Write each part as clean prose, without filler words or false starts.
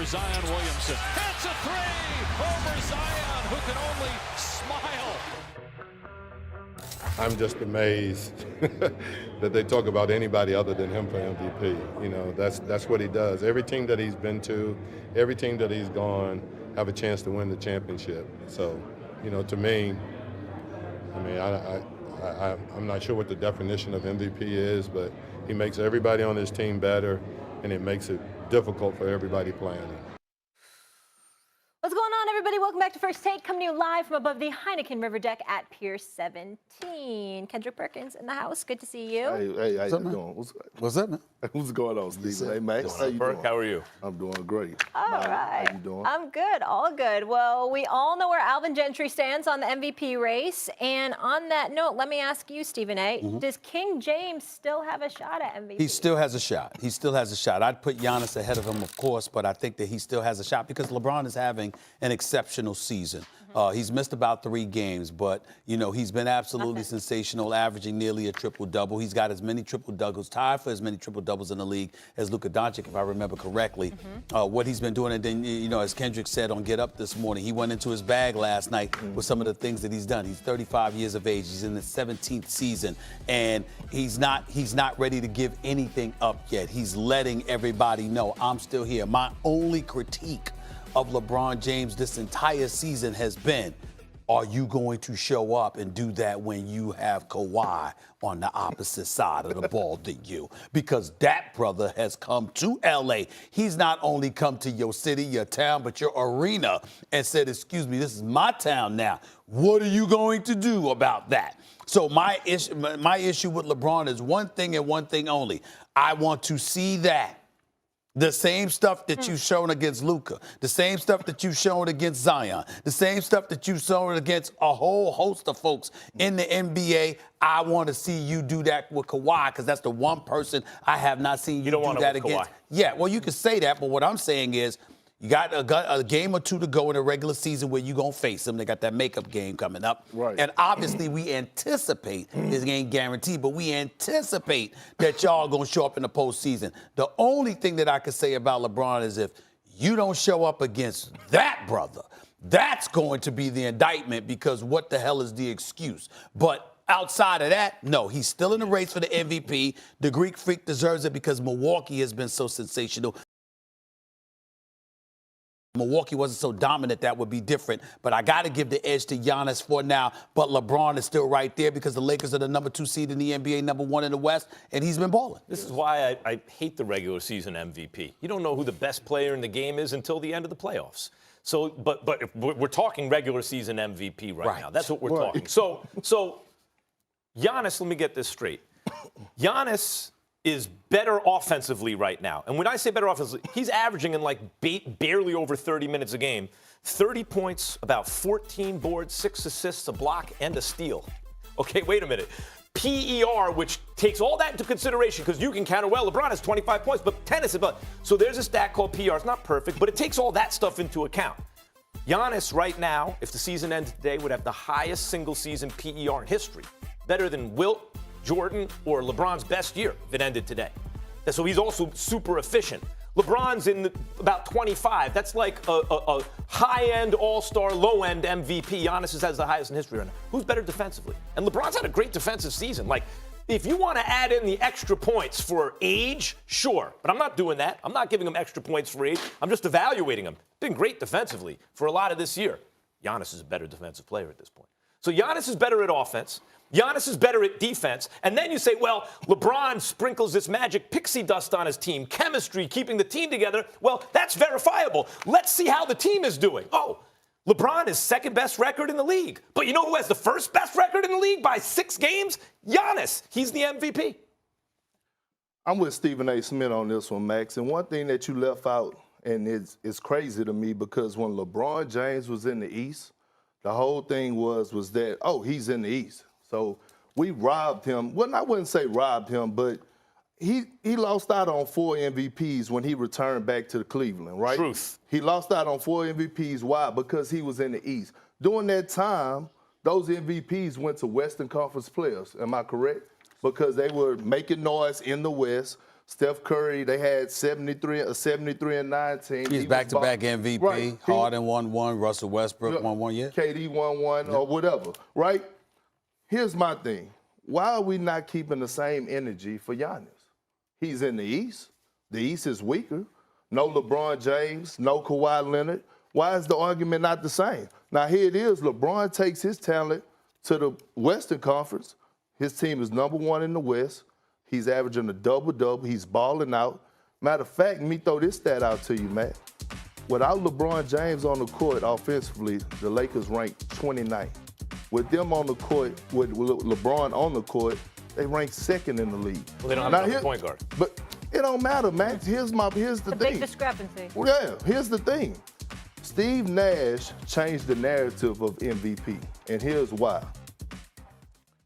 Zion Williamson. Hits a three over Zion, who can only smile. I'm just amazed that they talk about anybody other than him for MVP. You know, that's what he does. Every team that he's been to, every team that he's gone, have a chance to win the championship. So, you know, to me, I mean, I'm not sure what the definition of MVP is, but he makes everybody on his team better, and it makes it difficult for everybody playing. What's going on, everybody? Welcome back to First Take, coming to you live from above the Heineken River Deck at Pier 17. Kendrick Perkins in the house. Good to see you. Hey, how you doing? What's up, man? What's going on, Stephen? Hey, Max, how you doing? How are you? I'm doing great. All right. How you doing? I'm good, all good. Well, we all know where Alvin Gentry stands on the MVP race. And on that note, let me ask you, Stephen A., does King James still have a shot at MVP? He still has a shot. He still has a shot. I'd put Giannis ahead of him, of course, but I think that he still has a shot because LeBron is having an exceptional season. He's missed about 3 games, but, you know, he's been absolutely sensational, averaging nearly a triple-double. He's got as many triple-doubles, tied for as many triple-doubles in the league as Luka Doncic, if I remember correctly. What he's been doing, and then, you know, as Kendrick said on Get Up this morning, he went into his bag last night with some of the things that he's done. He's 35 years of age. He's in his 17th season, and he's not ready to give anything up yet. He's letting everybody know, I'm still here. My only critique of LeBron James this entire season has been, are you going to show up and do that when you have Kawhi on the opposite side of the ball than you? Because that brother has come to L.A. He's not only come to your city, your town, but your arena and said, excuse me, this is my town now. What are you going to do about that? So my issue with LeBron is one thing and one thing only. I want to see that. The same stuff that you've shown against Luka, the same stuff that you've shown against Zion, the same stuff that you've shown against a whole host of folks in the NBA. I want to see you do that with Kawhi because that's the one person I have not seen you do that against. Yeah, well, you can say that, but what I'm saying is you got a game or 2 to go in the regular season where you're going to face them. They got that makeup game coming up. Right. And obviously we anticipate, this ain't guaranteed, but we anticipate that y'all going to show up in the postseason. The only thing that I can say about LeBron is if you don't show up against that brother, that's going to be the indictment because what the hell is the excuse? But outside of that, no, he's still in the race for the MVP. The Greek Freak deserves it because Milwaukee has been so sensational. Milwaukee wasn't so dominant, that would be different. But I got to give the edge to Giannis for now. But LeBron is still right there because the Lakers are the number 2 seed in the NBA, number 1 in the West, and he's been balling. This is why I hate the regular season MVP. You don't know who the best player in the game is until the end of the playoffs. So, but we're talking regular season MVP right now. That's what we're talking. So Giannis, let me get this straight. Giannis is better offensively right now. And when I say better offensively, he's averaging in like barely over 30 minutes a game. 30 points, about 14 boards, 6 assists, a block, and a steal. Okay, wait a minute. PER, which takes all that into consideration, because you can counter, well, LeBron has 25 points, but tennis, so there's a stat called PER. It's not perfect, but it takes all that stuff into account. Giannis right now, if the season ended today, would have the highest single-season PER in history, better than Wilt, Jordan, or LeBron's best year if it ended today. So he's also super efficient. LeBron's in about 25. That's like a high-end all-star, low-end MVP. Giannis has the highest in history right now. Who's better defensively? And LeBron's had a great defensive season. Like, if you want to add in the extra points for age, sure. But I'm not doing that. I'm not giving him extra points for age. I'm just evaluating him. Been great defensively for a lot of this year. Giannis is a better defensive player at this point. So Giannis is better at offense. Giannis is better at defense. And then you say, well, LeBron sprinkles this magic pixie dust on his team, chemistry, keeping the team together. Well, that's verifiable. Let's see how the team is doing. Oh, LeBron is second best record in the league. But you know who has the first best record in the league by 6 games? Giannis. He's the MVP. I'm with Stephen A. Smith on this one, Max. And one thing that you left out, and it's crazy to me, because when LeBron James was in the East, the whole thing was that, oh, he's in the East. So we robbed him. Well, I wouldn't say robbed him, but he lost out on 4 MVPs when he returned back to Cleveland, right? Truth. He lost out on 4 MVPs. Why? Because he was in the East. During that time, those MVPs went to Western Conference players. Am I correct? Because they were making noise in the West. Steph Curry, they had 73 and 19. He's back-to-back MVP. Right. Harden won one. Russell Westbrook won one. Yeah. KD won one or whatever. Right. Here's my thing. Why are we not keeping the same energy for Giannis? He's in the East. The East is weaker. No LeBron James, no Kawhi Leonard. Why is the argument not the same? Now, here it is. LeBron takes his talent to the Western Conference. His team is #1 in the West. He's averaging a double-double. He's balling out. Matter of fact, let me throw this stat out to you, Matt. Without LeBron James on the court offensively, the Lakers ranked 29th. With them on the court, with LeBron on the court, they rank 2nd in the league. Well, they don't have a point guard. But it don't matter, Max. Here's the thing. Big discrepancy. Well, yeah, here's the thing. Steve Nash changed the narrative of MVP, and here's why.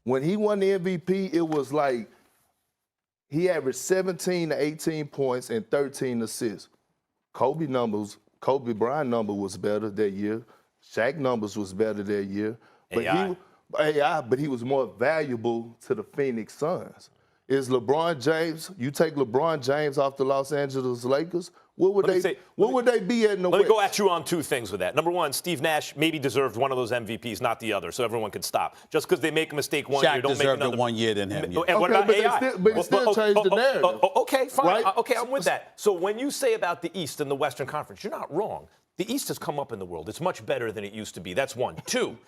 When he won the MVP, it was like he averaged 17 to 18 points and 13 assists. Kobe Bryant number was better that year. Shaq numbers was better that year. But he was more valuable to the Phoenix Suns. Is LeBron James, you take LeBron James off the Los Angeles Lakers, where would they be at in the West? Let me go at you on two things with that. Number one, Steve Nash maybe deserved one of those MVPs, not the other, so everyone can stop. Just because they make a mistake one year, don't make another. Shaq deserved it 1 year, didn't him. And what about AI? But it still changed the narrative. Okay, fine. Right? Okay, I'm with that. So when you say about the East and the Western Conference, you're not wrong. The East has come up in the world. It's much better than it used to be. That's one. Two,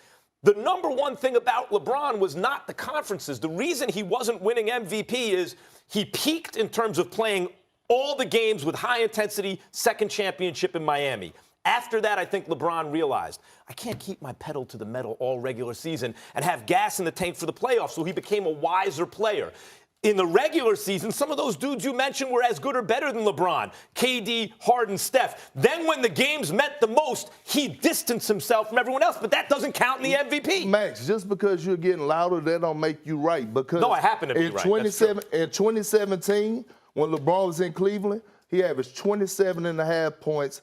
the number one thing about LeBron was not the conferences. The reason he wasn't winning MVP is he peaked in terms of playing all the games with high-intensity second championship in Miami. After that, I think LeBron realized, I can't keep my pedal to the metal all regular season and have gas in the tank for the playoffs, so he became a wiser player. In the regular season, some of those dudes you mentioned were as good or better than LeBron. KD, Harden, Steph. Then when the games meant the most, he distanced himself from everyone else, but that doesn't count in the MVP. Max, just because you're getting louder, that don't make you right. Because no, I happen to be right. In 2017, when LeBron was in Cleveland, he averaged 27.5 points,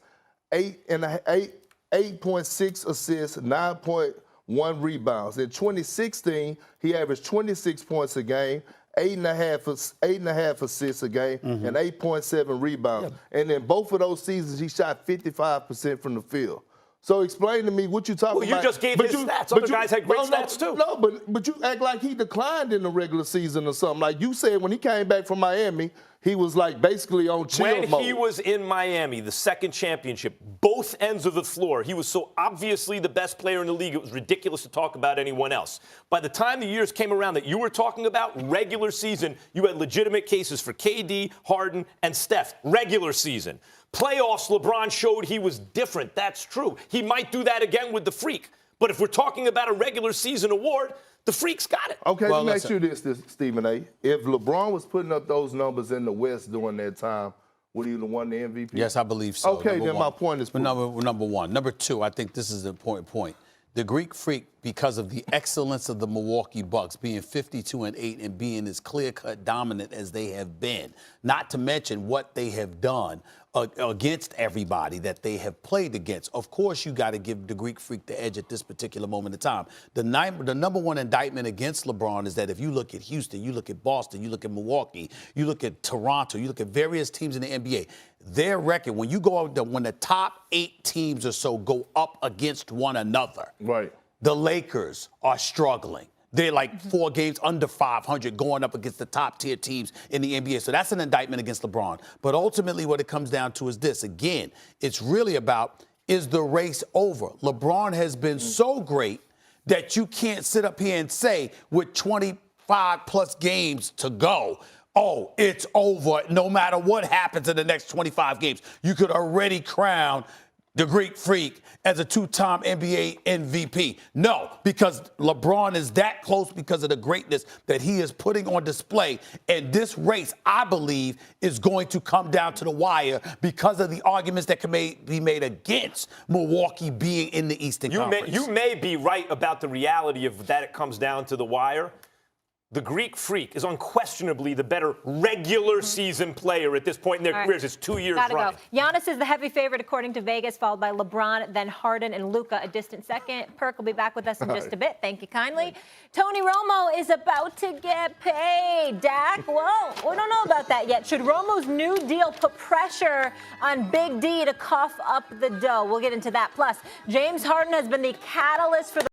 8.6 assists, 9.1 rebounds. In 2016, he averaged 26 points a game, 8.5 assists a game, and 8.7 rebounds. Yeah. And in both of those seasons, he shot 55% from the field. So explain to me what you talking about. Well, you just gave his stats. Other guys had great stats too. No, but you act like he declined in the regular season or something. Like you said, when he came back from Miami, he was like basically on chill mode. When he was in Miami, the second championship, both ends of the floor, he was so obviously the best player in the league, it was ridiculous to talk about anyone else. By the time the years came around that you were talking about, regular season, you had legitimate cases for KD, Harden, and Steph. Regular season. Playoffs, LeBron showed he was different. That's true. He might do that again with the Freak. But if we're talking about a regular season award, the Freak's got it. Okay, well, let me ask you this, Stephen A. If LeBron was putting up those numbers in the West during that time, would he have won the MVP? Yes, I believe so. Okay, then my point is number one. Number two, I think this is the point. The Greek Freak, because of the excellence of the Milwaukee Bucks, being 52-8 and being as clear-cut dominant as they have been, not to mention what they have done against everybody that they have played against. Of course, you got to give the Greek Freak the edge at this particular moment in time. The number one indictment against LeBron is that if you look at Houston, you look at Boston, you look at Milwaukee, you look at Toronto, you look at various teams in the NBA, their record, when the top 8 teams or so go up against one another, right, the Lakers are struggling. They're like 4 games under 500 going up against the top-tier teams in the NBA. So that's an indictment against LeBron. But ultimately what it comes down to is this. Again, it's really about, is the race over? LeBron has been so great that you can't sit up here and say with 25-plus games to go, oh, it's over. No matter what happens in the next 25 games, you could already crown the Greek Freak as a 2-time NBA MVP. No, because LeBron is that close because of the greatness that he is putting on display. And this race, I believe, is going to come down to the wire because of the arguments that can be made against Milwaukee being in the Eastern Conference. You may be right about the reality of that it comes down to the wire. the Greek Freak is unquestionably the better regular season player at this point in their careers. It's 2 years running. Giannis is the heavy favorite according to Vegas, followed by LeBron, then Harden and Luka a distant second. Perk will be back with us in just a bit. Thank you kindly. Tony Romo is about to get paid. Dak, whoa, we don't know about that yet. Should Romo's new deal put pressure on Big D to cough up the dough? We'll get into that. Plus, James Harden has been the catalyst for the